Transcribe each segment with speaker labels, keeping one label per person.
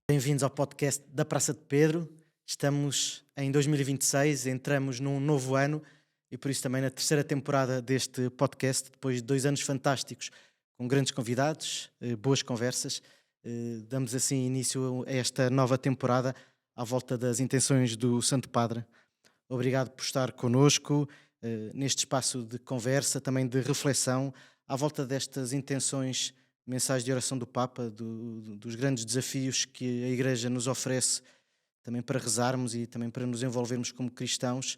Speaker 1: Bem-vindos ao podcast da Praça de Pedro. Estamos em 2026, entramos num novo ano e por isso também na terceira temporada deste podcast, depois de 2 anos fantásticos, com grandes convidados, boas conversas. Damos assim início a esta nova temporada à volta das intenções do Santo Padre. Obrigado por estar connosco neste espaço de conversa, também de reflexão, à volta destas intenções mensais de oração do Papa, dos grandes desafios que a Igreja nos oferece também para rezarmos e também para nos envolvermos como cristãos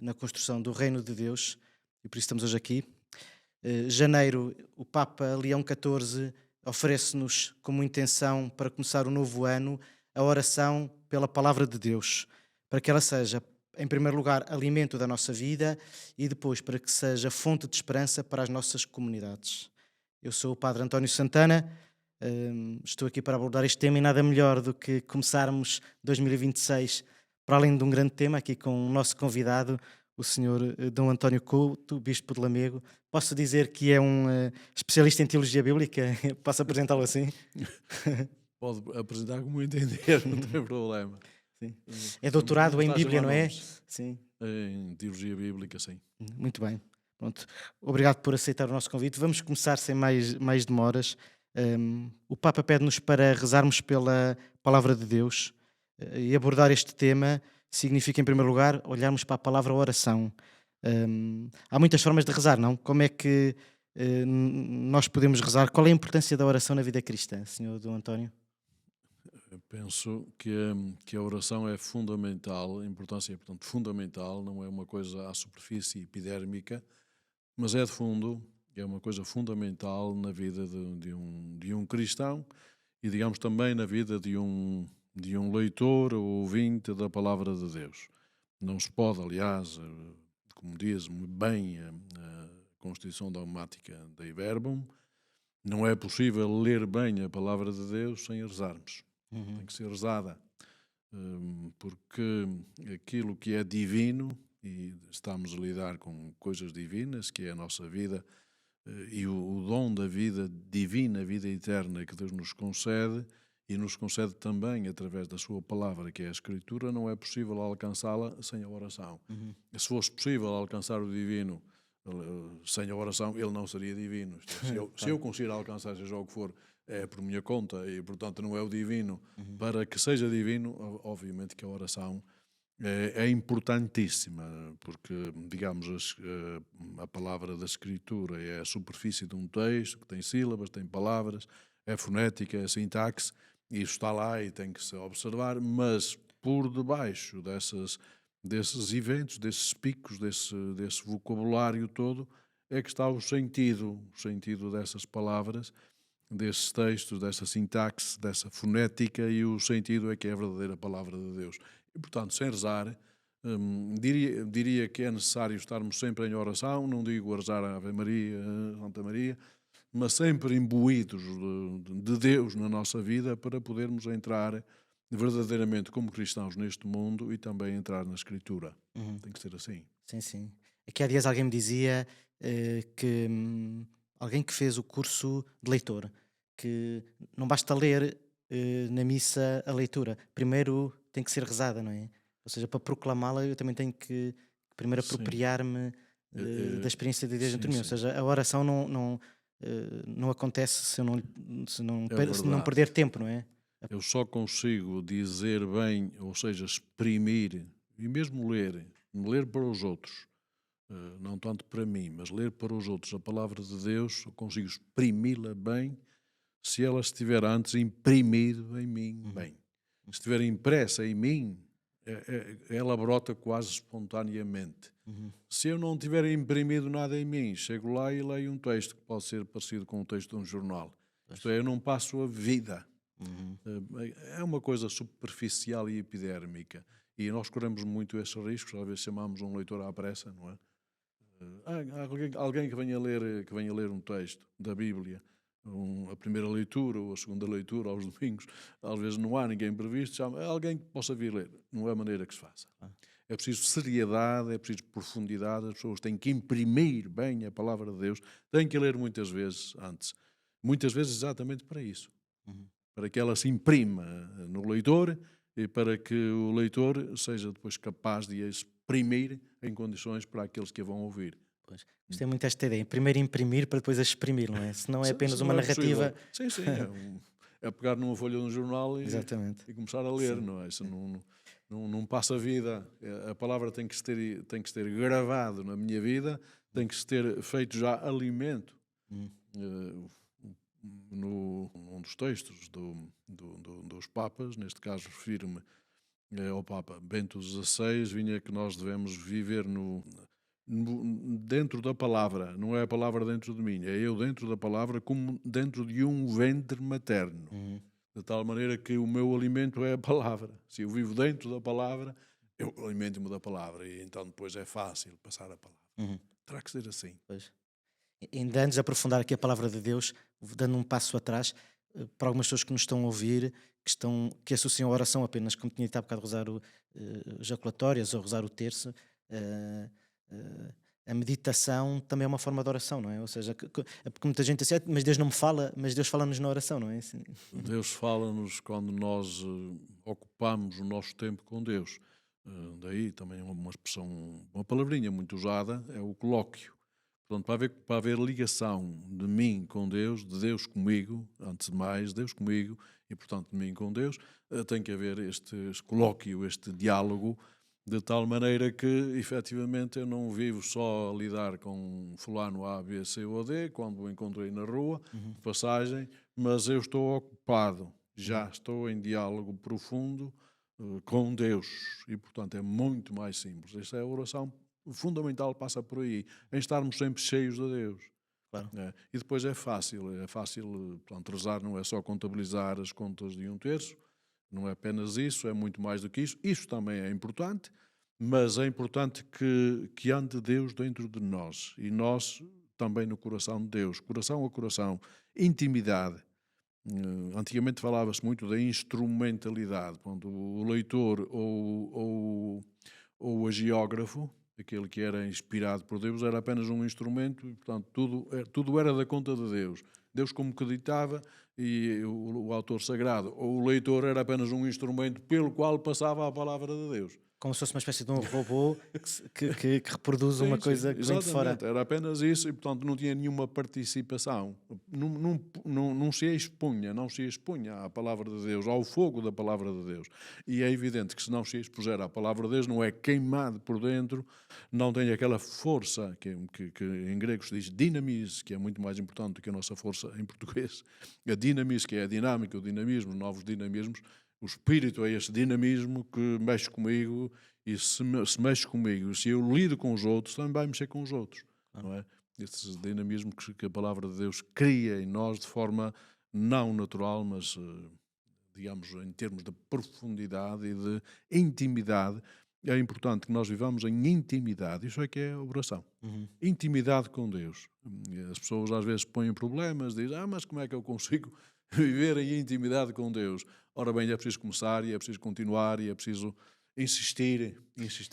Speaker 1: na construção do Reino de Deus. E por isso estamos hoje aqui. Janeiro, o Papa Leão XIV oferece-nos como intenção para começar o novo ano a oração pela Palavra de Deus, para que ela seja, em primeiro lugar, alimento da nossa vida e depois para que seja fonte de esperança para as nossas comunidades. Eu sou o Padre António Santana, estou aqui para abordar este tema e nada melhor do que começarmos 2026 para além de um grande tema, aqui com o nosso convidado, o Sr. Dom António Couto, Bispo de Lamego. Posso dizer que é um especialista em teologia bíblica? Posso apresentá-lo assim?
Speaker 2: Pode apresentar como entender, não tem problema.
Speaker 1: Sim. É doutorado em Bíblia, não é?
Speaker 2: Sim. Em teologia bíblica, sim.
Speaker 1: Muito bem. Pronto. Obrigado por aceitar o nosso convite. Vamos começar sem mais demoras. O Papa pede-nos para rezarmos pela Palavra de Deus e abordar este tema significa, em primeiro lugar, olharmos para a palavra oração. Há muitas formas de rezar, não? Como é que nós podemos rezar? Qual é a importância da oração na vida cristã, Sr. Dom António?
Speaker 2: Eu penso que a oração é fundamental, a importância é, portanto, fundamental, não é uma coisa à superfície epidérmica, mas é de fundo, é uma coisa fundamental na vida de um cristão e, digamos, também na vida de um leitor ou ouvinte da Palavra de Deus. Não se pode, aliás, como diz bem a Constituição Dogmática Dei Verbum, não é possível ler bem a Palavra de Deus sem rezarmos. Tem que ser rezada, porque aquilo que é divino, e estamos a lidar com coisas divinas, que é a nossa vida e o dom da vida divina, a vida eterna que Deus nos concede, e nos concede também através da sua palavra, que é a Escritura, não é possível alcançá-la sem a oração. Se fosse possível alcançar o divino sem a oração, ele não seria divino. Se eu conseguir alcançar seja o que for, é por minha conta e, portanto, não é o divino. Para que seja divino, obviamente que a oração é importantíssima, porque, digamos, a palavra da Escritura é a superfície de um texto, que tem sílabas, tem palavras, é fonética, é sintaxe, e isso está lá e tem que se observar, mas por debaixo desses eventos, desses picos, desse vocabulário todo, é que está o sentido dessas palavras, desses textos, dessa sintaxe, dessa fonética, e o sentido é que é a verdadeira palavra de Deus. E, portanto, sem rezar, diria que é necessário estarmos sempre em oração, não digo a rezar a Ave Maria, Santa Maria, mas sempre imbuídos de Deus na nossa vida para podermos entrar verdadeiramente como cristãos neste mundo e também entrar na Escritura. Tem que ser assim.
Speaker 1: Sim, sim. Aqui há dias alguém me dizia que alguém que fez o curso de leitor, que não basta ler na missa a leitura, primeiro tem que ser rezada, não é? Ou seja, para proclamá-la eu também tenho que primeiro
Speaker 2: Sim.
Speaker 1: apropriar-me da experiência de Deus dentro de mim. Ou
Speaker 2: Sim.
Speaker 1: seja, a oração não acontece se eu se não
Speaker 2: verdade.
Speaker 1: perder tempo, não é?
Speaker 2: Eu só consigo dizer bem, ou seja, exprimir, e mesmo ler para os outros, não tanto para mim, mas ler para os outros a palavra de Deus, eu consigo exprimi-la bem se ela estiver antes imprimido em mim bem. Se estiver impressa em mim, ela brota quase espontaneamente. Se eu não tiver imprimido nada em mim, chego lá e leio um texto que pode ser parecido com o texto de um jornal. Isto é, eu não passo a vida. É uma coisa superficial e epidérmica. E nós corremos muito esses riscos, às vezes chamamos um leitor à pressa, não é? Alguém que venha ler um texto da Bíblia, a primeira leitura ou a segunda leitura aos domingos, às vezes não há ninguém previsto, chama alguém que possa vir ler. Não é a maneira que se faça. É preciso seriedade, é preciso profundidade, as pessoas têm que imprimir bem a palavra de Deus, têm que ler muitas vezes antes. Muitas vezes exatamente para isso. Para que ela se imprima no leitor e para que o leitor seja depois capaz de a exprimir em condições para aqueles que a vão ouvir.
Speaker 1: Pois. Gostei muito desta ideia. Primeiro imprimir para depois a exprimir, não é? Se não é apenas
Speaker 2: Se
Speaker 1: uma
Speaker 2: não é
Speaker 1: narrativa.
Speaker 2: possível. Sim, é pegar numa folha de um jornal
Speaker 1: Exatamente.
Speaker 2: e começar a ler,
Speaker 1: Sim.
Speaker 2: não é? Isso não passa a vida. A palavra tem que se ter gravado na minha vida, tem que se ter feito já alimento. Num dos textos dos Papas, neste caso refiro-me ao Papa Bento XVI, vinha que nós devemos viver dentro da palavra, não é a palavra dentro de mim, é eu dentro da palavra como dentro de um ventre materno, de tal maneira que o meu alimento é a palavra. Se eu vivo dentro da palavra, eu alimento-me da palavra e então depois é fácil passar a palavra. Terá que ser assim.
Speaker 1: Pois. Ainda antes de aprofundar aqui a palavra de Deus, dando um passo atrás, para algumas pessoas que nos estão a ouvir, que associam a oração apenas, como tinha dito há bocado, rezar jaculatórias ou rezar o terço, eh, a meditação também é uma forma de oração, não é? Ou seja, é porque muita gente diz, mas Deus não me fala, mas Deus fala-nos na oração, não é? Assim.
Speaker 2: Deus fala-nos quando nós ocupamos o nosso tempo com Deus. Daí também uma expressão, uma palavrinha muito usada, é o colóquio. Portanto, para haver ligação de mim com Deus, de Deus comigo, antes de mais, Deus comigo, e portanto de mim com Deus, tem que haver este colóquio, este diálogo, de tal maneira que, efetivamente, eu não vivo só a lidar com fulano A, B, C ou D, quando o encontrei na rua, de passagem, mas eu estou ocupado, já estou em diálogo profundo com Deus, e portanto é muito mais simples. Esta é a oração fundamental, passa por aí, em estarmos sempre cheios de Deus.
Speaker 1: Claro.
Speaker 2: E depois é fácil, portanto, rezar não é só contabilizar as contas de um terço, não é apenas isso, é muito mais do que isso. Isso também é importante, mas é importante que ande Deus dentro de nós e nós também no coração de Deus, coração a coração, intimidade. Antigamente falava-se muito da instrumentalidade, quando o leitor ou o agiógrafo, aquele que era inspirado por Deus, era apenas um instrumento e, portanto, tudo era da conta de Deus. Deus como que ditava e o autor sagrado ou o leitor era apenas um instrumento pelo qual passava a palavra de Deus.
Speaker 1: Como se fosse uma espécie de um robô que reproduz uma coisa que vem de fora.
Speaker 2: Era apenas isso e, portanto, não tinha nenhuma participação. Não se expunha à palavra de Deus, ao fogo da palavra de Deus. E é evidente que se não se expuser à palavra de Deus, não é queimado por dentro, não tem aquela força que em grego se diz dinamis, que é muito mais importante do que a nossa força em português. A dinamis, que é a dinâmica, o dinamismo, novos dinamismos. O espírito é esse dinamismo que mexe comigo e se mexe comigo, se eu lido com os outros, também vai mexer com os outros. Não é? Esse dinamismo que a palavra de Deus cria em nós de forma não natural, mas, digamos, em termos de profundidade e de intimidade. É importante que nós vivamos em intimidade. Isso é que é a oração. Intimidade com Deus. As pessoas às vezes põem problemas, dizem, mas como é que eu consigo viver em intimidade com Deus? Ora bem, é preciso começar e é preciso continuar e é preciso insistir.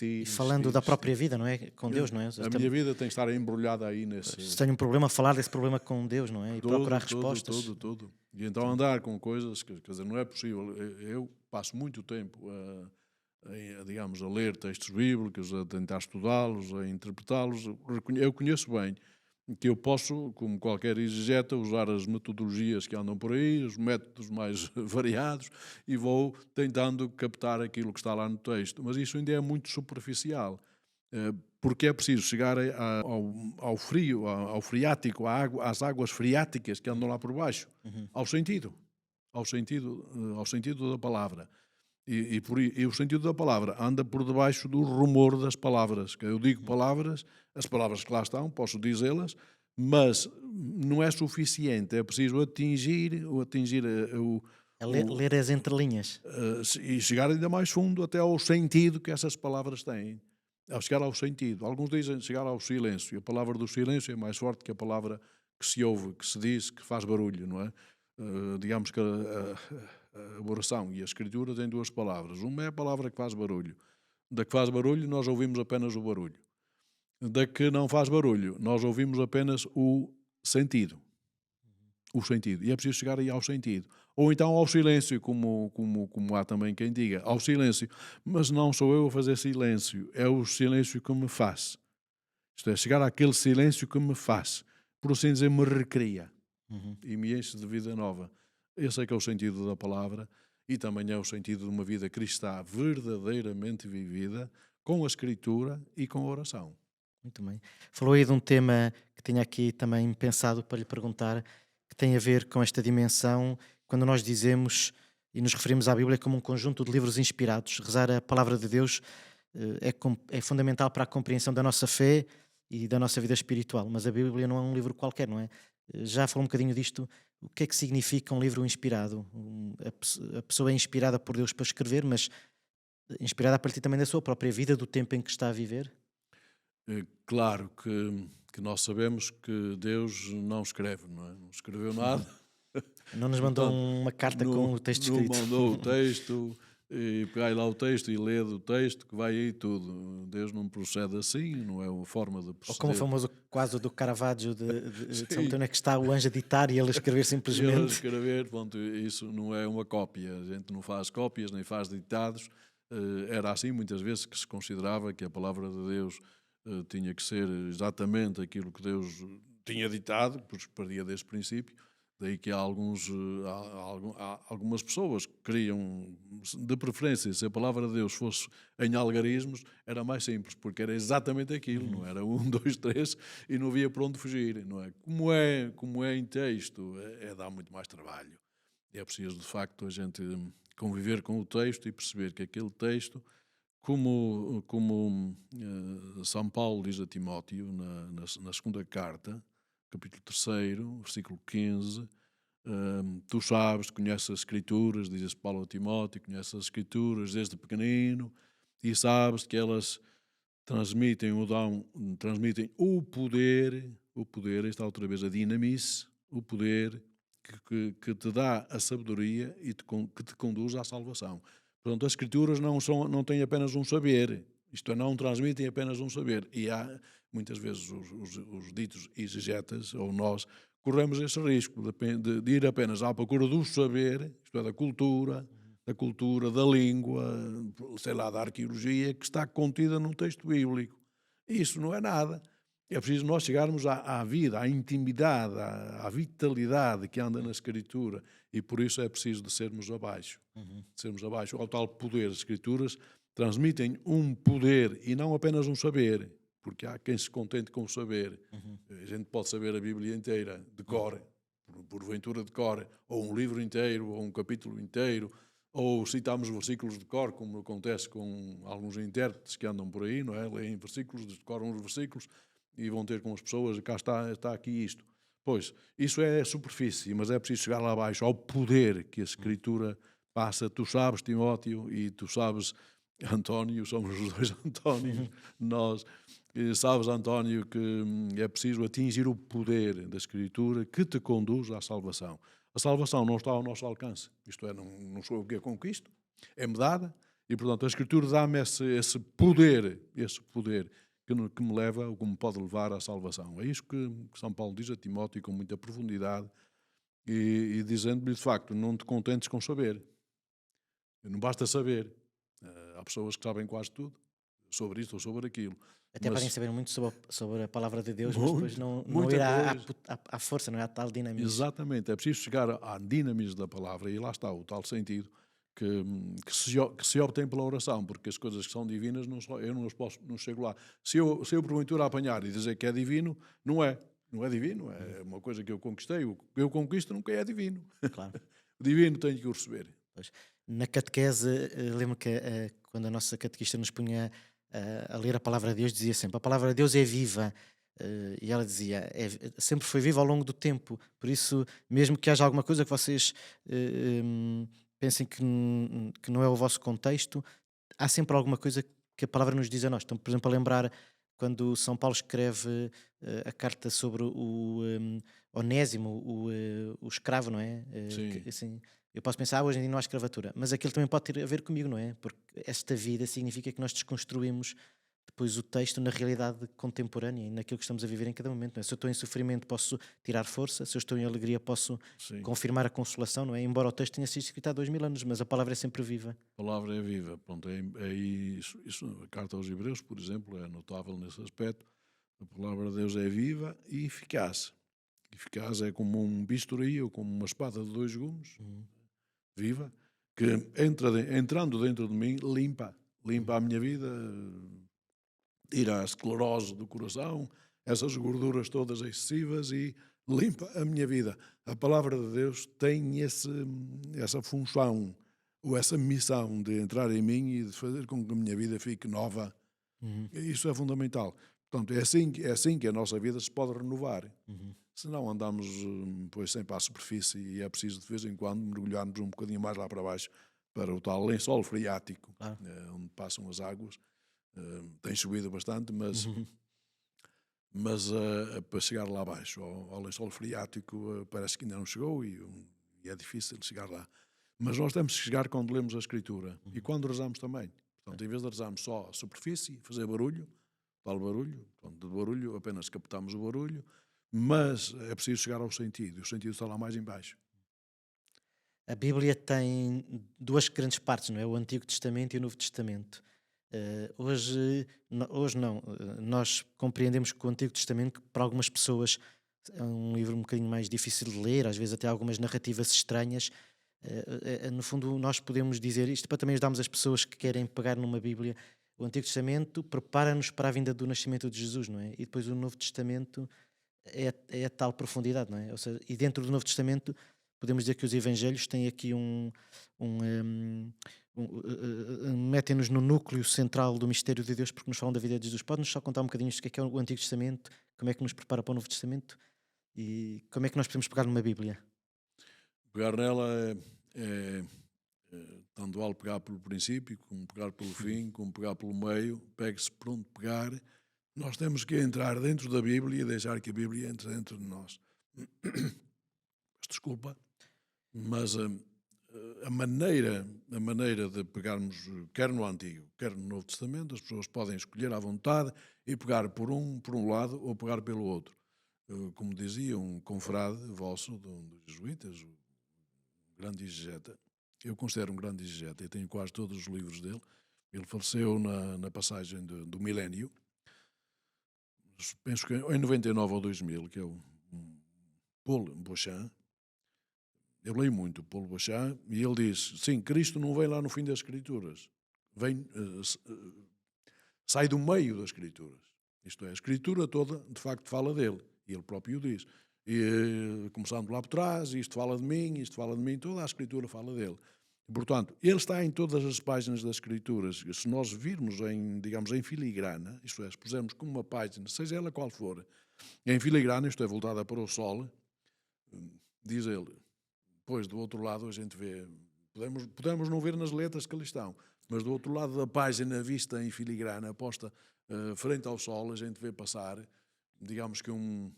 Speaker 1: E falando da própria vida, não é? Com Deus, não é?
Speaker 2: A minha vida tem que estar embrulhada aí nesse...
Speaker 1: Se tenho um problema, falar desse problema com Deus, não é? E procurar respostas.
Speaker 2: Tudo. E então andar com coisas, quer dizer, não é possível. Eu passo muito tempo digamos, a ler textos bíblicos, a tentar estudá-los, a interpretá-los. Eu conheço bem que eu posso, como qualquer exegeta, usar as metodologias que andam por aí, os métodos mais variados, e vou tentando captar aquilo que está lá no texto. Mas isso ainda é muito superficial, porque é preciso chegar ao frio, ao friático, às águas friáticas que andam lá por baixo, ao sentido da palavra. E o sentido da palavra anda por debaixo do rumor das palavras. Eu digo palavras, as palavras que lá estão, posso dizê-las, mas não é suficiente. É preciso atingir
Speaker 1: ler as entrelinhas.
Speaker 2: E chegar ainda mais fundo até ao sentido que essas palavras têm. Ao chegar ao sentido. Alguns dizem chegar ao silêncio. E a palavra do silêncio é mais forte que a palavra que se ouve, que se diz, que faz barulho, não é? Digamos que a oração e a escritura têm duas palavras. Uma é a palavra que faz barulho. Da que faz barulho, nós ouvimos apenas o barulho. Da que não faz barulho, nós ouvimos apenas o sentido. O sentido. E é preciso chegar aí ao sentido. Ou então ao silêncio, como há também quem diga, ao silêncio. Mas não sou eu a fazer silêncio, é o silêncio que me faz. Isto é, chegar àquele silêncio que me faz, por assim dizer, me recria e me enche de vida nova. Esse é que é o sentido da palavra e também é o sentido de uma vida cristã verdadeiramente vivida com a Escritura e com a oração.
Speaker 1: Muito bem. Falou aí de um tema que tinha aqui também pensado para lhe perguntar, que tem a ver com esta dimensão, quando nós dizemos e nos referimos à Bíblia como um conjunto de livros inspirados. Rezar a palavra de Deus é fundamental para a compreensão da nossa fé e da nossa vida espiritual, mas a Bíblia não é um livro qualquer, não é? Já falou um bocadinho disto. O que é que significa um livro inspirado? A pessoa é inspirada por Deus para escrever, mas inspirada a partir também da sua própria vida, do tempo em que está a viver?
Speaker 2: Claro que nós sabemos que Deus não escreve, não é? Não escreveu nada.
Speaker 1: Não nos mandou
Speaker 2: Portanto,
Speaker 1: uma carta com o texto
Speaker 2: não
Speaker 1: escrito.
Speaker 2: mandou o texto e pegai lá o texto e lê do texto que vai aí tudo. Deus não procede assim, não é uma forma de
Speaker 1: Ou como o
Speaker 2: proceder.
Speaker 1: famoso quadro do Caravaggio de São
Speaker 2: Sim.
Speaker 1: António, que está o anjo a ditar e ele a escrever
Speaker 2: E ele
Speaker 1: simplesmente.
Speaker 2: escrever, pronto, isso não é uma cópia. A gente não faz cópias nem faz ditados. Era assim muitas vezes que se considerava que a palavra de Deus tinha que ser exatamente aquilo que Deus tinha ditado, porque partia desse princípio. Daí que há algumas pessoas que queriam, de preferência, se a palavra de Deus fosse em algarismos, era mais simples, porque era exatamente aquilo, não era 1, 2, 3 e não havia para onde fugir, não é? Como é em texto, dá muito mais trabalho. É preciso, de facto, a gente conviver com o texto e perceber que aquele texto, como São Paulo diz a Timóteo na segunda carta, capítulo 3º, versículo 15, tu sabes, conheces as Escrituras, diz Paulo a Timóteo, conheces as Escrituras desde pequenino e sabes que elas transmitem transmitem o poder, está outra vez a dinamice, o poder que te dá a sabedoria e que te conduz à salvação. Portanto, as Escrituras não têm apenas um saber, isto é, não transmitem apenas um saber. E há, muitas vezes, os ditos exegetas, ou nós, corremos esse risco de ir apenas à procura do saber, isto é, da cultura, da língua, sei lá, da arqueologia, que está contida num texto bíblico. E isso não é nada. É preciso nós chegarmos à vida, à intimidade, à vitalidade que anda na Escritura. E por isso é preciso de sermos abaixo. De sermos abaixo. Ao tal poder, as Escrituras transmitem um poder e não apenas um saber, porque há quem se contente com o saber. A gente pode saber a Bíblia inteira, de cor, porventura de cor, ou um livro inteiro, ou um capítulo inteiro, ou citamos versículos de cor, como acontece com alguns intérpretes que andam por aí, não é? Leem versículos, decoram os versículos e vão ter com as pessoas, cá está aqui isto. Pois, isso é a superfície, mas é preciso chegar lá abaixo, ao poder que a Escritura passa. Tu sabes, Timóteo, e tu sabes, António, somos os dois Antónios, nós. E sabes, António, que é preciso atingir o poder da Escritura que te conduz à salvação. A salvação não está ao nosso alcance, isto é, não sou eu que a conquisto, é-me dada, e portanto a Escritura dá-me esse poder que me leva, ou que me pode levar à salvação. É isso que São Paulo diz a Timóteo com muita profundidade e dizendo-lhe, de facto, não te contentes com saber. Não basta saber. Há pessoas que sabem quase tudo sobre isto ou sobre aquilo.
Speaker 1: Até podem saber muito sobre a palavra de Deus, mas
Speaker 2: Muito,
Speaker 1: depois não
Speaker 2: muita
Speaker 1: ir
Speaker 2: coisa.
Speaker 1: à força, não é? À tal dinamismo.
Speaker 2: Exatamente, é preciso chegar à dinamismo da palavra e lá está o tal sentido que se obtém pela oração, porque as coisas que são divinas eu não chego lá. Se eu porventura apanhar e dizer que é divino, não é divino, é uma coisa que eu conquistei. O que eu conquisto nunca é divino.
Speaker 1: Claro.
Speaker 2: O divino tenho que o receber.
Speaker 1: Pois. Na catequese, lembro que quando a nossa catequista nos punha a ler a palavra de Deus, dizia sempre: a palavra de Deus é viva. E ela dizia: sempre foi viva ao longo do tempo. Por isso, mesmo que haja alguma coisa que vocês pensem que não é o vosso contexto, há sempre alguma coisa que a palavra nos diz a nós. Então, por exemplo, a lembrar quando São Paulo escreve a carta sobre Onésimo, o escravo, não é?
Speaker 2: Sim,
Speaker 1: Assim, eu posso pensar, hoje em dia não há escravatura, mas aquilo também pode ter a ver comigo, não é? Porque esta vida significa que nós desconstruímos depois o texto na realidade contemporânea e naquilo que estamos a viver em cada momento, não é? Se eu estou em sofrimento, posso tirar força, se eu estou em alegria, posso
Speaker 2: sim.
Speaker 1: confirmar a consolação, não é? Embora o texto tenha sido escrito há 2000 anos, mas a palavra é sempre viva.
Speaker 2: A palavra é viva. Pronto, isso, a carta aos Hebreus, por exemplo, é notável nesse aspecto. A palavra de Deus é viva e eficaz. Eficaz é como um bisturi ou como uma espada de dois gumes,
Speaker 1: Uhum,
Speaker 2: viva, que entrando dentro de mim, limpa
Speaker 1: uhum,
Speaker 2: a minha vida, tira a esclerose do coração, essas gorduras todas excessivas e limpa a minha vida. A palavra de Deus tem essa função ou essa missão de entrar em mim e de fazer com que a minha vida fique nova.
Speaker 1: uhum,
Speaker 2: Isso é fundamental. Portanto, é assim que a nossa vida se pode renovar.
Speaker 1: uhum.
Speaker 2: Se não andamos pois sempre à superfície e é preciso de vez em quando mergulharmos um bocadinho mais lá para baixo para o tal lençol freático,
Speaker 1: Claro.
Speaker 2: onde passam as águas. Tem chovido bastante,
Speaker 1: Uhum.
Speaker 2: mas para chegar lá abaixo, ao lençol freático, parece que ainda não chegou e é difícil chegar lá. Mas nós temos que chegar quando lemos a Escritura e
Speaker 1: Uhum.
Speaker 2: quando rezamos também. Portanto, em vez de rezarmos só a superfície, fazer barulho, tal barulho, portanto, de barulho, apenas captamos o barulho, mas é preciso chegar ao sentido, e o sentido está lá mais em baixo.
Speaker 1: A Bíblia tem duas grandes partes, não é? O Antigo Testamento e o Novo Testamento. Hoje não, nós compreendemos que o Antigo Testamento, que para algumas pessoas é um livro um bocadinho mais difícil de ler, às vezes até algumas narrativas estranhas. No fundo, nós podemos dizer isto para também ajudarmos as pessoas que querem pegar numa Bíblia. O Antigo Testamento prepara-nos para a vinda do nascimento de Jesus, não é? E depois o Novo Testamento é a tal profundidade, não é? Ou seja, e dentro do Novo Testamento podemos dizer que os Evangelhos têm aqui metem-nos no núcleo central do mistério de Deus porque nos falam da vida de Jesus. Pode-nos só contar um bocadinho o que é o Antigo Testamento, como é que nos prepara para o Novo Testamento e como é que nós podemos pegar numa Bíblia?
Speaker 2: Pegar nela tanto vale pegar pelo princípio, como pegar pelo fim, como pegar pelo meio, pegue-se por onde pegar. Nós temos que entrar dentro da Bíblia e deixar que a Bíblia entre dentro de nós. Desculpa, mas a maneira de pegarmos, quer no Antigo, quer no Novo Testamento, as pessoas podem escolher à vontade e pegar por um lado ou pegar pelo outro. Como dizia um confrade vosso, dos jesuítas, o grande exegeta, eu considero um grande exegeta e tenho quase todos os livros dele. Ele faleceu na passagem do milénio, penso que em 99 ou 2000, que é o Paul Beauchamp. Eu leio muito o Paulo Bachan e ele diz: sim, Cristo não vem lá no fim das Escrituras, vem, sai do meio das Escrituras. Isto é, a Escritura toda, de facto, fala dele. E ele próprio o diz. E, começando lá por trás, isto fala de mim, toda a Escritura fala dele. E, portanto, ele está em todas as páginas das Escrituras. Se nós virmos digamos, em filigrana, isto é, se pusermos como uma página, seja ela qual for, em filigrana, isto é, voltada para o sol, diz ele, pois, do outro lado a gente vê, podemos não ver nas letras que ali estão, mas do outro lado da página, vista em filigrana, posta frente ao sol, a gente vê passar, digamos que um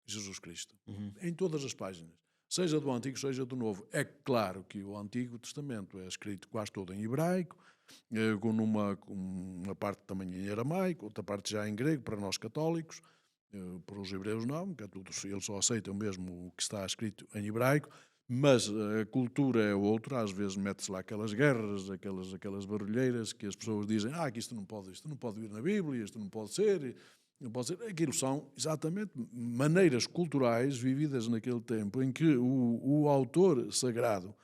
Speaker 2: Jesus Cristo.
Speaker 1: Uhum,
Speaker 2: Em todas as páginas. Seja do Antigo, seja do Novo. É claro que o Antigo Testamento é escrito quase todo em hebraico, com uma parte também em aramaico, outra parte já em grego, para nós católicos. Para os hebreus não, que é tudo, eles só aceitam mesmo o que está escrito em hebraico, mas a cultura é outra, às vezes mete-se lá aquelas guerras, aquelas barulheiras que as pessoas dizem, que isto não pode vir na Bíblia, isto não pode ser, não pode ser. Aquilo são exatamente maneiras culturais vividas naquele tempo em que o autor sagrado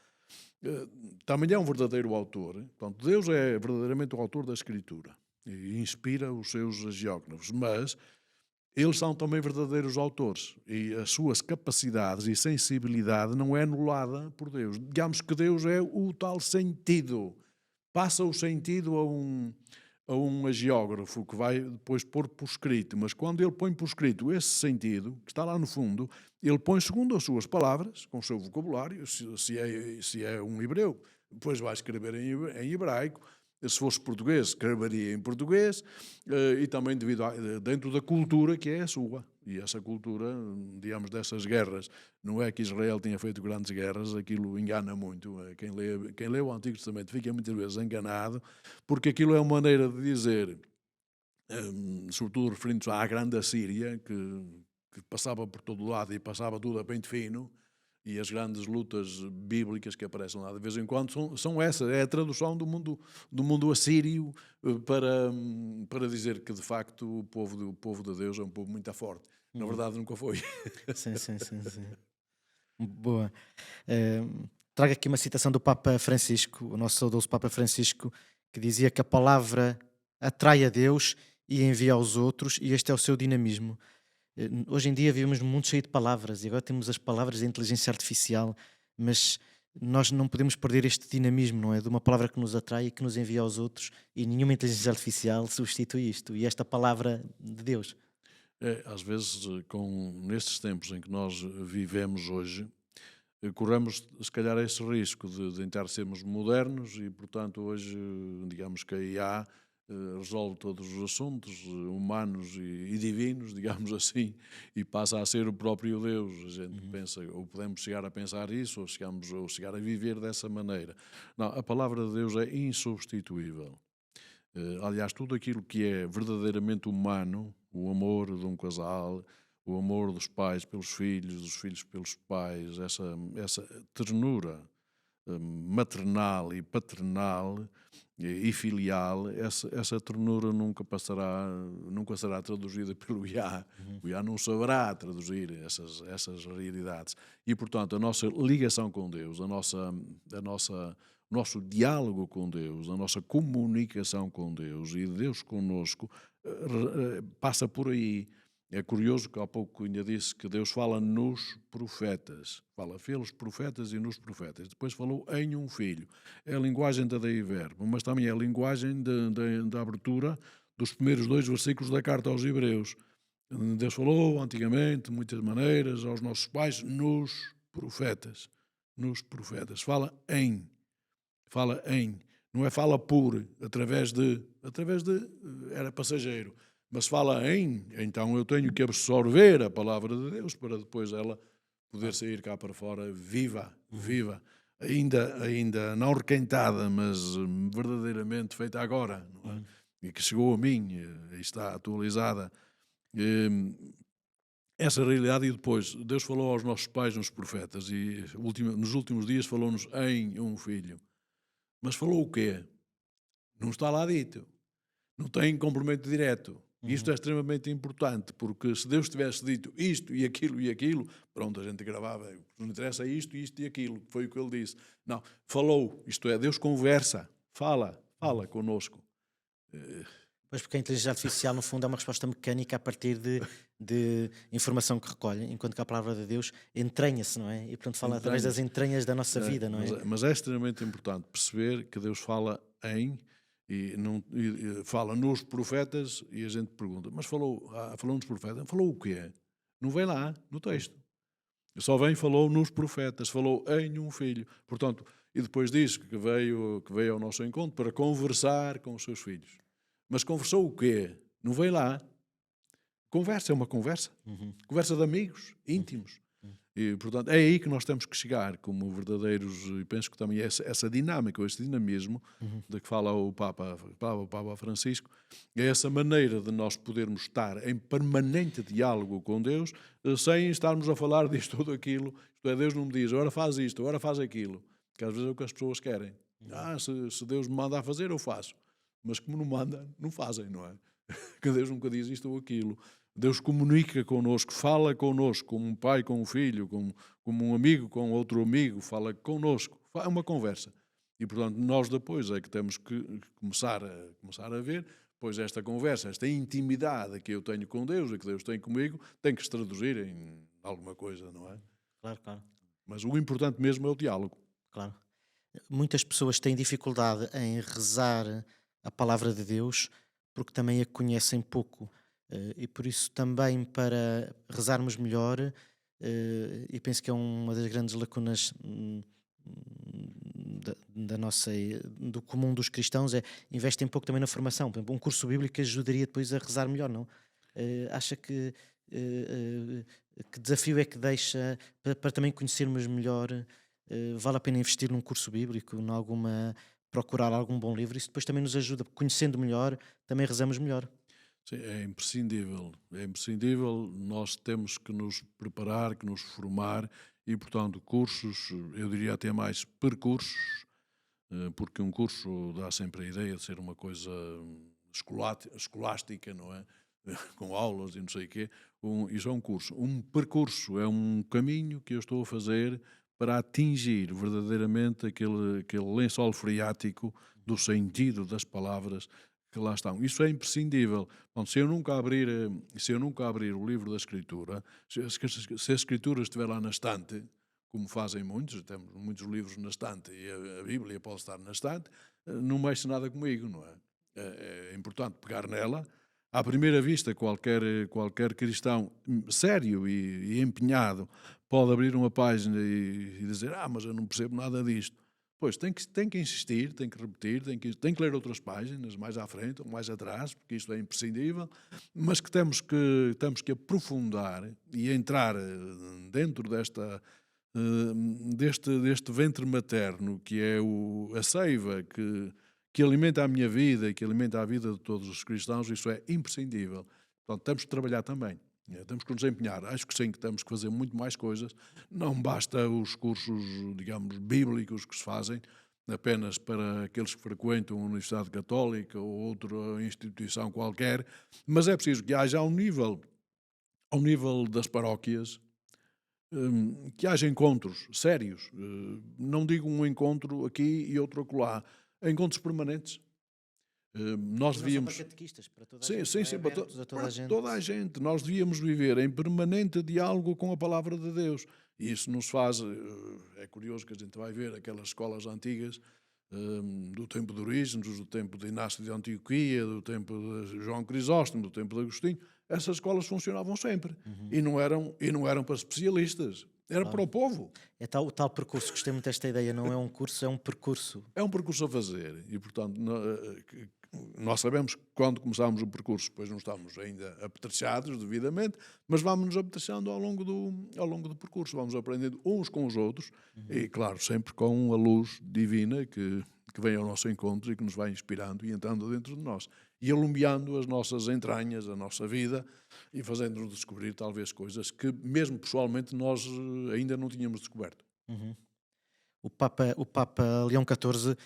Speaker 2: também é um verdadeiro autor. Portanto, Deus é verdadeiramente o autor da Escritura e inspira os seus geógrafos, mas eles são também verdadeiros autores e as suas capacidades e sensibilidade não é anulada por Deus. Digamos que Deus é o tal sentido, passa o sentido a um agiógrafo que vai depois pôr por escrito, mas quando ele põe por escrito esse sentido, que está lá no fundo, ele põe segundo as suas palavras, com o seu vocabulário, se é um hebreu, depois vai escrever em hebraico, Se fosse português, escreveria em português, e também dentro da cultura que é a sua. E essa cultura, digamos, dessas guerras, não é que Israel tenha feito grandes guerras, aquilo engana muito. Quem lê o Antigo Testamento fica muitas vezes enganado, porque aquilo é uma maneira de dizer, sobretudo referindo-se à grande Assíria, que passava por todo lado e passava tudo a pente fino, e as grandes lutas bíblicas que aparecem lá de vez em quando são essas, é a tradução do mundo assírio para dizer que de facto o povo de Deus é um povo muito forte. Na verdade nunca foi.
Speaker 1: Sim, sim, sim, sim. Boa. Eh, Trago aqui uma citação do Papa Francisco, o nosso saudoso Papa Francisco, que dizia que a palavra atrai a Deus e envia aos outros, e este é o seu dinamismo. Hoje em dia vivemos num mundo cheio de palavras e agora temos as palavras da inteligência artificial, mas nós não podemos perder este dinamismo, não é? De uma palavra que nos atrai e que nos envia aos outros, e nenhuma inteligência artificial substitui isto. E esta palavra de Deus.
Speaker 2: Às vezes, nestes tempos em que nós vivemos hoje, corremos, se calhar, esse risco de tentar sermos modernos e, portanto, hoje, digamos que a IA resolve todos os assuntos humanos e divinos, digamos assim, e passa a ser o próprio Deus. A gente pensa, ou podemos chegar a pensar isso, ou chegar a viver dessa maneira. Não, a palavra de Deus é insubstituível. Aliás, tudo aquilo que é verdadeiramente humano, o amor de um casal, o amor dos pais pelos filhos, dos filhos pelos pais, essa ternura maternal e paternal e filial, essa ternura nunca será traduzida pelo IA. O IA não saberá traduzir essas realidades. E, portanto, a nossa ligação com Deus, o nosso diálogo com Deus, a nossa comunicação com Deus e Deus connosco passa por aí. É curioso que há pouco ainda disse que Deus fala nos profetas. Fala pelos profetas e nos profetas. Depois falou em um filho. É a linguagem da Dei Verbo, mas também é a linguagem da abertura dos primeiros 2 versículos da carta aos Hebreus. Deus falou antigamente, de muitas maneiras, aos nossos pais, nos profetas. Nos profetas. Fala em. Não é fala por, através de, era passageiro. Mas fala em, então eu tenho que absorver a palavra de Deus para depois ela poder sair cá para fora viva, ainda não requentada, mas verdadeiramente feita agora, não é? E que chegou a mim, e está atualizada. Essa realidade, e depois Deus falou aos nossos pais nos profetas, e nos últimos dias falou-nos em um filho. Mas falou o quê? Não está lá dito. Não tem complemento direto. Isto é extremamente importante, porque se Deus tivesse dito isto e aquilo, pronto, a gente gravava. Não interessa isto e aquilo, foi o que ele disse. Não, falou, isto é, Deus conversa, fala connosco.
Speaker 1: Pois, porque a inteligência artificial, no fundo, é uma resposta mecânica a partir de informação que recolhe, enquanto que a palavra de Deus entranha-se, não é? E, portanto, fala através das entranhas da nossa vida, não é?
Speaker 2: Mas é extremamente importante perceber que Deus fala e fala nos profetas, e a gente pergunta, mas falou nos profetas, falou o quê? Não vem lá no texto. Só falou nos profetas, falou em um filho. Portanto, e depois diz que veio ao nosso encontro para conversar com os seus filhos. Mas conversou o quê? Não veio lá. Conversa é uma conversa. Conversa de amigos, íntimos. E, portanto, é aí que nós temos que chegar como verdadeiros, e penso que também é essa dinâmica, esse dinamismo de que fala o Papa Francisco, é essa maneira de nós podermos estar em permanente diálogo com Deus, sem estarmos a falar disto ou daquilo. Isto é, Deus não me diz, agora faz isto, agora faz aquilo, que às vezes é o que as pessoas querem. Se Deus me manda a fazer, eu faço. Mas como não manda, não fazem, não é? Que Deus nunca diz isto ou aquilo. Deus comunica connosco, fala connosco, como um pai com um filho, como um amigo com outro amigo, fala connosco. É uma conversa. E, portanto, nós depois é que temos que começar a ver, pois esta conversa, esta intimidade que eu tenho com Deus e que Deus tem comigo, tem que se traduzir em alguma coisa, não é?
Speaker 1: Claro, claro.
Speaker 2: Mas o importante mesmo é o diálogo.
Speaker 1: Claro. Muitas pessoas têm dificuldade em rezar a palavra de Deus porque também a conhecem pouco. E por isso também para rezarmos melhor, e penso que é uma das grandes lacunas da nossa, do comum dos cristãos investem pouco também na formação. Por exemplo, um curso bíblico ajudaria depois a rezar melhor, não? Acha que desafio é que deixa para também conhecermos melhor? Vale a pena investir num curso bíblico, procurar algum bom livro? Isso depois também nos ajuda, porque conhecendo melhor, também rezamos melhor.
Speaker 2: Sim, é imprescindível. É imprescindível. Nós temos que nos preparar, que nos formar e, portanto, cursos, eu diria até mais percursos, porque um curso dá sempre a ideia de ser uma coisa escolástica, não é? Com aulas e não sei o quê. Isso é um curso. Um percurso é um caminho que eu estou a fazer para atingir verdadeiramente aquele lençol freático do sentido das palavras que lá estão. Isso é imprescindível. Bom, se eu nunca abrir o livro da Escritura, se a Escritura estiver lá na estante, como fazem muitos, temos muitos livros na estante e a Bíblia pode estar na estante, não mexe nada comigo, não é? É importante pegar nela. À primeira vista, qualquer cristão sério e empenhado pode abrir uma página e dizer: mas eu não percebo nada disto. Pois, tem que insistir, tem que repetir, tem que ler outras páginas, mais à frente ou mais atrás, porque isto é imprescindível, mas que temos que aprofundar e entrar dentro deste ventre materno, que é a seiva que alimenta a minha vida e que alimenta a vida de todos os cristãos. Isso é imprescindível. Portanto, temos que trabalhar também. Temos que nos empenhar. Acho que sim, que temos que fazer muito mais coisas. Não basta os cursos, digamos, bíblicos que se fazem apenas para aqueles que frequentam a Universidade Católica ou outra instituição qualquer, mas é preciso que haja ao nível das paróquias, que haja encontros sérios. Não digo um encontro aqui e outro acolá. Encontros permanentes. Nós devíamos.
Speaker 1: Para catequistas, para toda a
Speaker 2: sim,
Speaker 1: gente,
Speaker 2: sim, sim,
Speaker 1: para toda a gente.
Speaker 2: toda a gente. Nós devíamos viver em permanente diálogo com a palavra de Deus. E isso nos faz. É curioso que a gente vai ver aquelas escolas antigas do tempo de Orígenes, do tempo de Inácio de Antioquia, do tempo de João Crisóstomo, do tempo de Agostinho. Essas escolas funcionavam sempre. E não eram para especialistas. Era para o povo.
Speaker 1: É o tal percurso, gostei muito desta ideia, não é um curso, é um percurso.
Speaker 2: É um percurso a fazer e, portanto, nós sabemos que quando começamos o percurso, depois não estamos ainda apetrechados devidamente, mas vamos-nos apetechando ao longo do percurso, vamos aprendendo uns com os outros e, claro, sempre com a luz divina que vem ao nosso encontro e que nos vai inspirando e entrando dentro de nós e alumiando as nossas entranhas, a nossa vida e fazendo-nos descobrir talvez coisas que mesmo pessoalmente nós ainda não tínhamos descoberto.
Speaker 1: Uhum. O Papa Leão XIV,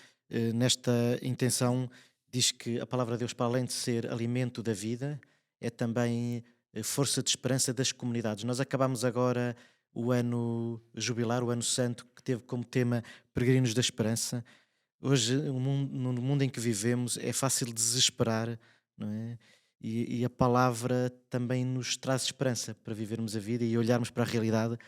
Speaker 1: nesta intenção, diz que a palavra de Deus, para além de ser alimento da vida, é também força de esperança das comunidades. Nós acabamos agora o ano jubilar, o ano santo, que teve como tema Peregrinos da Esperança. Hoje, no mundo em que vivemos, é fácil desesperar, não é? E a palavra também nos traz esperança para vivermos a vida e olharmos para a realidade,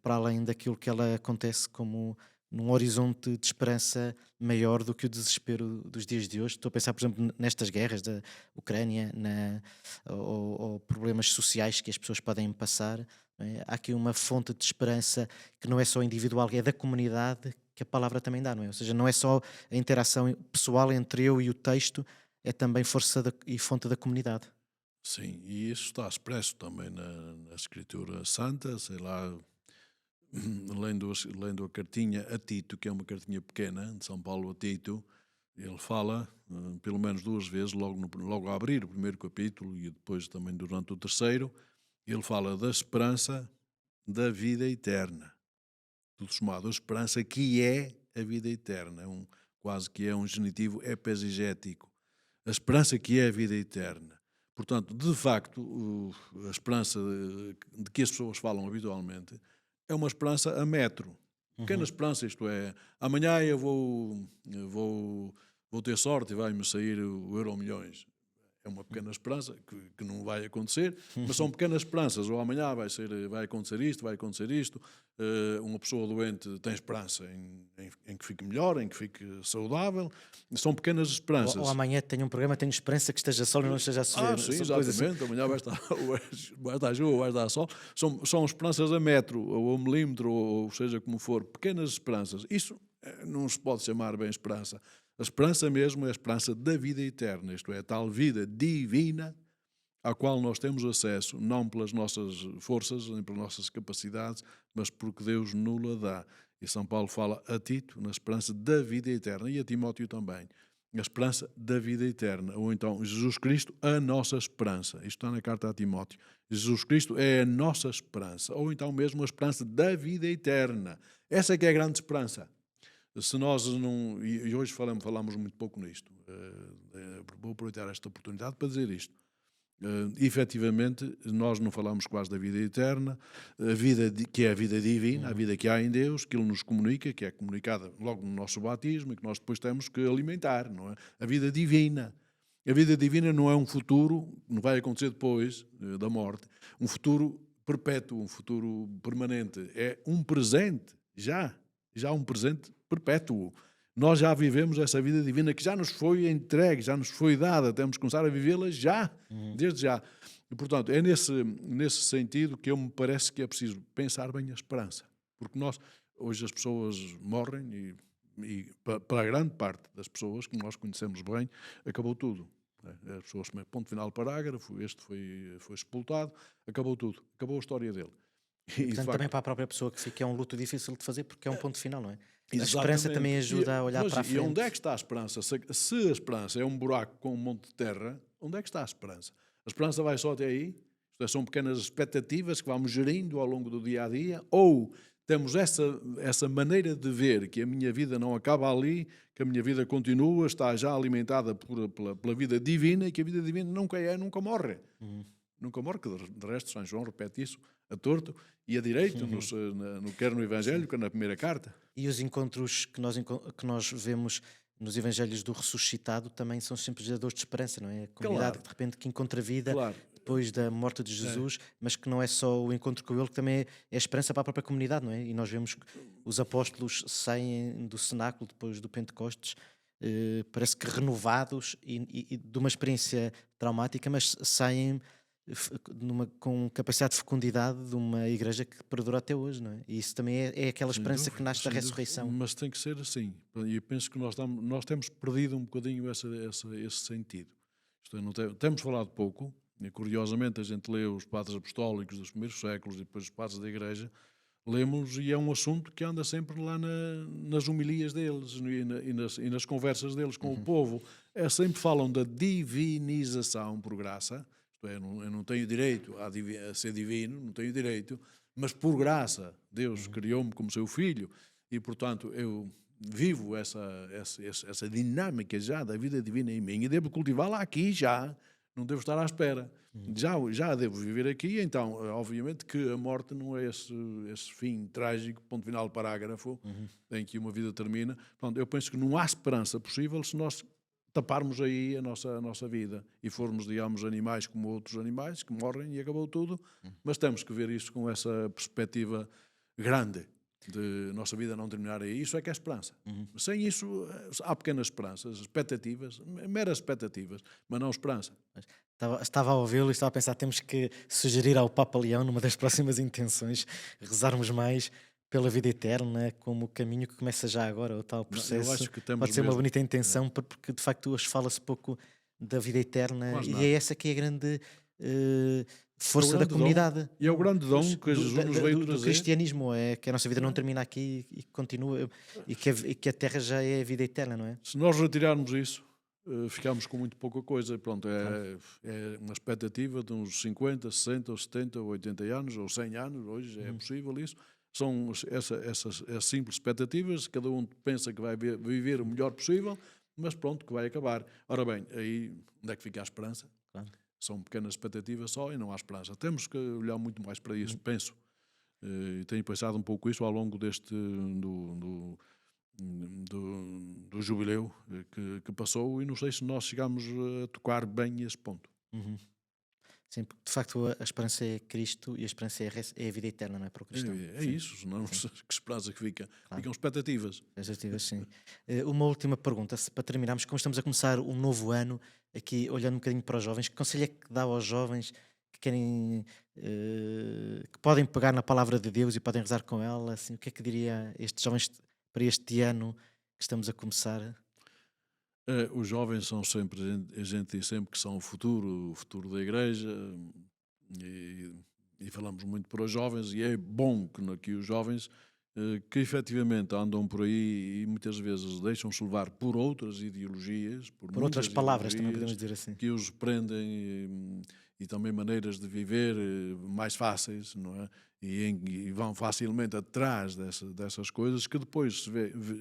Speaker 1: para além daquilo que ela acontece, como num horizonte de esperança maior do que o desespero dos dias de hoje. Estou a pensar, por exemplo, nestas guerras da Ucrânia, ou problemas sociais que as pessoas podem passar. Não é? Há aqui uma fonte de esperança que não é só individual, é da comunidade, que a palavra também dá, não é? Ou seja, não é só a interação pessoal entre eu e o texto, é também força e fonte da comunidade.
Speaker 2: Sim, e isso está expresso também na Escritura Santa, sei lá, lendo a cartinha a Tito, que é uma cartinha pequena, de São Paulo a Tito, ele fala, pelo menos duas vezes, logo a abrir o primeiro capítulo e depois também durante o terceiro, ele fala da esperança da vida eterna. Tudo somado, a esperança que é a vida eterna, quase que é um genitivo epesigético. A esperança que é a vida eterna. Portanto, de facto, a esperança de que as pessoas falam habitualmente é uma esperança a metro. Pequena esperança, isto é, amanhã eu vou ter sorte e vai-me sair o Euromilhões. É uma pequena esperança que não vai acontecer, mas são pequenas esperanças. Ou amanhã vai acontecer isto. Uma pessoa doente tem esperança em que fique melhor, em que fique saudável. São pequenas esperanças.
Speaker 1: Ou amanhã tenho um programa, tenho esperança que esteja sol e não esteja a chover.
Speaker 2: Sim, exatamente. Amanhã vai estar chuva, vai estar sol. São esperanças a metro, ou a milímetro, ou seja como for. Pequenas esperanças. Isso não se pode chamar bem esperança. A esperança mesmo é a esperança da vida eterna, isto é, a tal vida divina à qual nós temos acesso, não pelas nossas forças, nem pelas nossas capacidades, mas porque Deus nos a dá. E São Paulo fala a Tito na esperança da vida eterna, e a Timóteo também, a esperança da vida eterna, ou então Jesus Cristo, a nossa esperança. Isto está na carta a Timóteo. Jesus Cristo é a nossa esperança, ou então mesmo a esperança da vida eterna. Essa é que é a grande esperança. Se nós não... E hoje falamos muito pouco nisto. Vou aproveitar esta oportunidade para dizer isto. Efetivamente, nós não falamos quase da vida eterna, que é a vida divina, a vida que há em Deus, que Ele nos comunica, que é comunicada logo no nosso batismo e que nós depois temos que alimentar, não é? A vida divina. A vida divina não é um futuro, não vai acontecer depois da morte, um futuro perpétuo, um futuro permanente. É um presente, já um presente perpétuo. Nós já vivemos essa vida divina que já nos foi entregue, já nos foi dada, temos que começar a vivê-la já, desde já. E, portanto, é nesse sentido que me parece que é preciso pensar bem a esperança. Porque hoje as pessoas morrem e para a grande parte das pessoas que nós conhecemos bem, acabou tudo. As pessoas, ponto final, parágrafo, este foi sepultado, acabou tudo, acabou a história dele.
Speaker 1: E, portanto, também para a própria pessoa que fica é um luto difícil de fazer porque é um ponto final, não é? A
Speaker 2: Exatamente.
Speaker 1: esperança também ajuda a olhar para a frente.
Speaker 2: E onde é que está a esperança? Se a esperança é um buraco com um monte de terra, onde é que está a esperança? A esperança vai só até aí? São pequenas expectativas que vamos gerindo ao longo do dia-a-dia? Ou temos essa maneira de ver que a minha vida não acaba ali, que a minha vida continua, está já alimentada pela vida divina e que a vida divina nunca morre. Nunca morre, que de resto São João repete isso a torto e a direito, quer no Evangelho, quer na primeira carta.
Speaker 1: E os encontros que nós vemos nos Evangelhos do ressuscitado também são sempre geradores de esperança, não é? A comunidade de repente que encontra vida depois da morte de Jesus, mas que não é só o encontro com ele, que também é esperança para a própria comunidade, não é? E nós vemos que os apóstolos saem do cenáculo depois do Pentecostes, parece que renovados e de uma experiência traumática, mas saem com capacidade de fecundidade de uma igreja que perdura até hoje, não é? E isso também é aquela esperança que nasce da ressurreição.
Speaker 2: Mas tem que ser assim. E eu penso que nós temos perdido um bocadinho esse sentido. Temos falado pouco, e curiosamente a gente lê os padres apostólicos dos primeiros séculos e depois os padres da igreja, lemos e é um assunto que anda sempre lá nas homilias deles e nas conversas deles com o povo. Sempre falam da divinização por graça. Eu não tenho direito a ser divino, não tenho direito, mas por graça Deus criou-me como seu filho e, portanto, eu vivo essa dinâmica já da vida divina em mim e devo cultivá-la aqui já, não devo estar à espera. Já devo viver aqui, então, obviamente que a morte não é esse fim trágico, ponto final, parágrafo, em que uma vida termina. Portanto, eu penso que não há esperança possível se nós taparmos aí a nossa vida e formos, digamos, animais como outros animais que morrem e acabou tudo, mas temos que ver isso com essa perspectiva grande de nossa vida não terminar aí. Isso é que é esperança. Sem isso há pequenas esperanças, expectativas, meras expectativas, mas não esperança.
Speaker 1: Estava a ouvi-lo e estava a pensar, temos que sugerir ao Papa Leão, numa das próximas intenções, rezarmos mais pela vida eterna, como caminho que começa já agora, o tal processo.
Speaker 2: Eu acho que
Speaker 1: pode ser uma bonita intenção, porque de facto hoje fala-se pouco da vida eterna e é essa que é a grande força da comunidade.
Speaker 2: E é o grande dom que Jesus nos veio trazer.
Speaker 1: Do cristianismo, é que a nossa vida não termina aqui e continua, e que a terra já é a vida eterna, não é?
Speaker 2: Se nós retirarmos isso, ficamos com muito pouca coisa. Pronto, é uma expectativa de uns 50, 60, ou 70, ou 80 anos, ou 100 anos, hoje é possível isso. São essas simples expectativas, cada um pensa que vai viver o melhor possível, mas pronto, que vai acabar. Ora bem, aí onde é que fica a esperança?
Speaker 1: Claro. São
Speaker 2: pequenas expectativas só e não há esperança. Temos que olhar muito mais para isso, penso. E tenho pensado um pouco isso ao longo do jubileu que passou e não sei se nós chegamos a tocar bem esse ponto.
Speaker 1: Sim, porque de facto a esperança é Cristo e a esperança é a vida eterna, não é, para o cristão?
Speaker 2: É isso, senão que esperança que fica? Claro. Ficam expectativas.
Speaker 1: Expectativas, sim. Uma última pergunta, para terminarmos, como estamos a começar um novo ano, aqui olhando um bocadinho para os jovens, que conselho é que dá aos jovens que querem, que podem pegar na palavra de Deus e podem rezar com ela, assim, o que é que diria a estes jovens para este ano que estamos a começar?
Speaker 2: Os jovens são sempre, a gente diz sempre que são o futuro da igreja, e, e falamos muito para os jovens, e é bom que os jovens que efetivamente andam por aí e muitas vezes deixam-se levar por outras ideologias, por
Speaker 1: Por outras
Speaker 2: muitas
Speaker 1: palavras, também podemos
Speaker 2: ideologias,
Speaker 1: dizer assim.
Speaker 2: que os prendem e também maneiras de viver mais fáceis, não é? E vão facilmente atrás dessas coisas que depois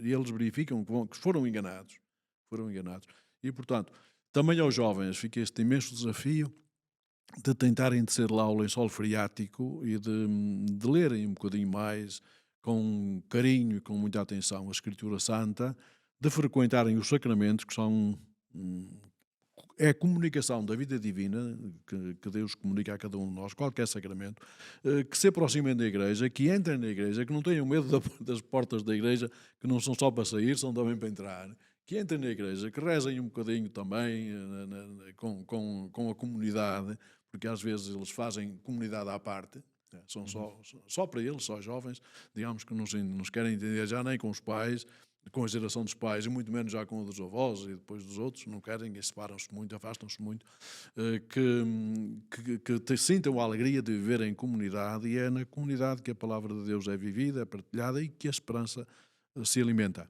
Speaker 2: eles verificam que foram enganados. Foram enganados. E, portanto, também aos jovens fica este imenso desafio de tentarem de ser lá o lençol freático e de lerem um bocadinho mais, com carinho e com muita atenção, a Escritura Santa, de frequentarem os sacramentos, que são é a comunicação da vida divina que Deus comunica a cada um de nós, qualquer sacramento, que se aproximem da igreja, que entrem na igreja, que não tenham medo das portas da igreja, que não são só para sair, são também para entrar, que entrem na igreja, que rezem um bocadinho também com a comunidade, porque às vezes eles fazem comunidade à parte, são só para eles, só jovens, digamos que não nos querem entender já nem com os pais, com a geração dos pais e muito menos já com a dos avós e depois dos outros, não querem e separam-se muito, afastam-se muito, que sintam a alegria de viver em comunidade, e é na comunidade que a palavra de Deus é vivida, é partilhada e que a esperança se alimenta.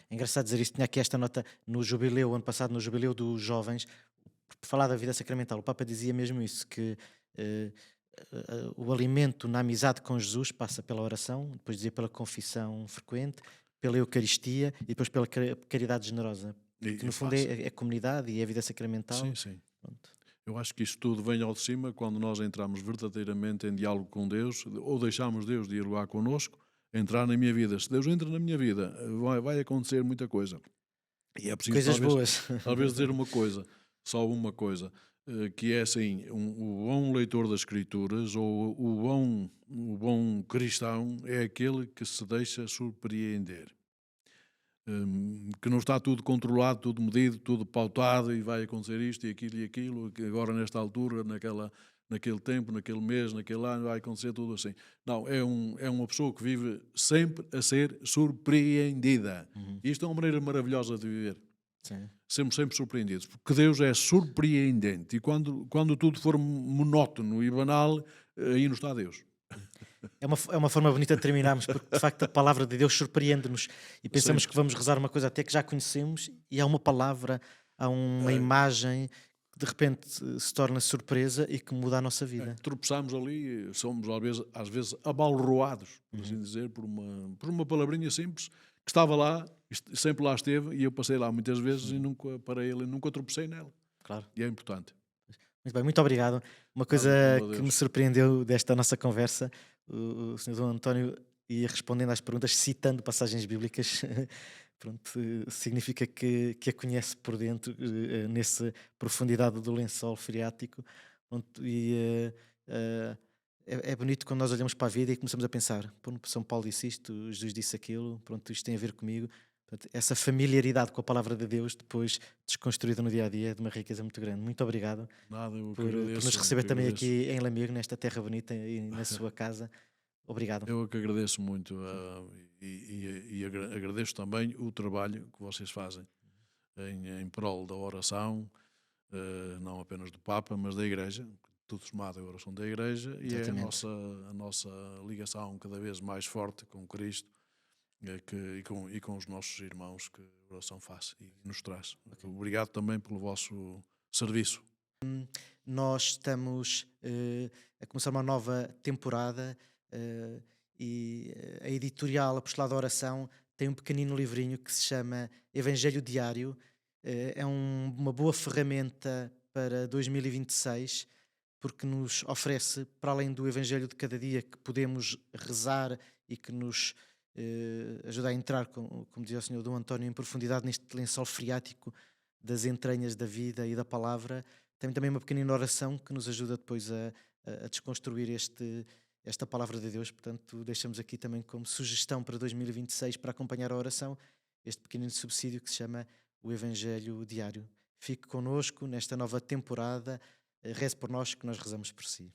Speaker 1: É engraçado dizer isto, tinha aqui esta nota no jubileu, ano passado, no jubileu dos jovens, por falar da vida sacramental, o Papa dizia mesmo isso, que eh, o alimento na amizade com Jesus passa pela oração, depois dizia pela confissão frequente, pela Eucaristia e depois pela caridade generosa. Que
Speaker 2: E
Speaker 1: no fundo
Speaker 2: fácil.
Speaker 1: é a comunidade e é a vida sacramental.
Speaker 2: Sim, sim.
Speaker 1: Pronto.
Speaker 2: Eu acho que isto tudo vem ao de cima quando nós entramos verdadeiramente em diálogo com Deus, ou deixamos Deus dialogar connosco, entrar na minha vida. Se Deus entra na minha vida, vai acontecer muita coisa. E é preciso
Speaker 1: Coisas boas.
Speaker 2: talvez dizer uma coisa, só uma coisa, que é assim, o bom leitor das Escrituras, ou o bom cristão, é aquele que se deixa surpreender. Que não está tudo controlado, tudo medido, tudo pautado e vai acontecer isto e aquilo, que agora nesta altura, naquele tempo, naquele mês, naquele ano, vai acontecer tudo assim. Não, é uma pessoa que vive sempre a ser surpreendida.
Speaker 1: Uhum.
Speaker 2: Isto é uma maneira maravilhosa de viver.
Speaker 1: Sim.
Speaker 2: Sermos sempre surpreendidos, porque Deus é surpreendente e quando tudo for monótono e banal, aí não está Deus.
Speaker 1: É uma forma bonita de terminarmos, porque de facto a palavra de Deus surpreende-nos e pensamos
Speaker 2: Sempre.
Speaker 1: que vamos rezar uma coisa até que já conhecemos e há uma palavra, há uma
Speaker 2: É,
Speaker 1: imagem que de repente se torna surpresa e que muda a nossa vida.
Speaker 2: tropeçamos ali, somos às vezes abalroados, por
Speaker 1: Uhum.
Speaker 2: assim dizer, por uma palavrinha simples que estava lá, sempre lá esteve, e eu passei lá muitas vezes e
Speaker 1: Uhum.
Speaker 2: nunca parei ele, nunca tropecei nela.
Speaker 1: Claro.
Speaker 2: E é importante.
Speaker 1: Muito bem, muito obrigado. Uma coisa
Speaker 2: Nada, pelo amor de
Speaker 1: que me
Speaker 2: Deus.
Speaker 1: surpreendeu desta nossa conversa, o Sr. Dom António ia respondendo às perguntas, citando passagens bíblicas. Pronto, significa que a conhece por dentro, nessa profundidade do lençol freático. Pronto, é bonito quando nós olhamos para a vida e começamos a pensar: pronto, São Paulo disse isto, Jesus disse aquilo, pronto, isto tem a ver comigo. Portanto, essa familiaridade com a palavra de Deus, depois desconstruída no dia a dia, é de uma riqueza muito grande. Muito obrigado
Speaker 2: Nada, eu que
Speaker 1: por nos
Speaker 2: agradeço.
Speaker 1: receber também aqui em Lamego, nesta terra bonita e na sua casa. Obrigado.
Speaker 2: Eu que agradeço muito agradeço também o trabalho que vocês fazem em prol da oração, não apenas do Papa, mas da Igreja, tudo somado à oração da Igreja, e é
Speaker 1: Exatamente.
Speaker 2: a nossa ligação cada vez mais forte com Cristo, e com os nossos irmãos que a oração faz e nos traz. Obrigado também pelo vosso serviço.
Speaker 1: Nós estamos a começar uma nova temporada a editorial Apostolado da Oração tem um pequenino livrinho que se chama Evangelho Diário. É uma boa ferramenta para 2026 porque nos oferece, para além do Evangelho de cada dia, que podemos rezar e que nos ajuda a entrar, como dizia o Senhor Dom António, em profundidade neste lençol freático das entranhas da vida e da palavra. Tem também uma pequenina oração que nos ajuda depois a desconstruir esta palavra de Deus. Portanto, deixamos aqui também como sugestão para 2026 para acompanhar a oração este pequenino subsídio que se chama o Evangelho Diário. Fique connosco nesta nova temporada. Reze por nós que nós rezamos por si.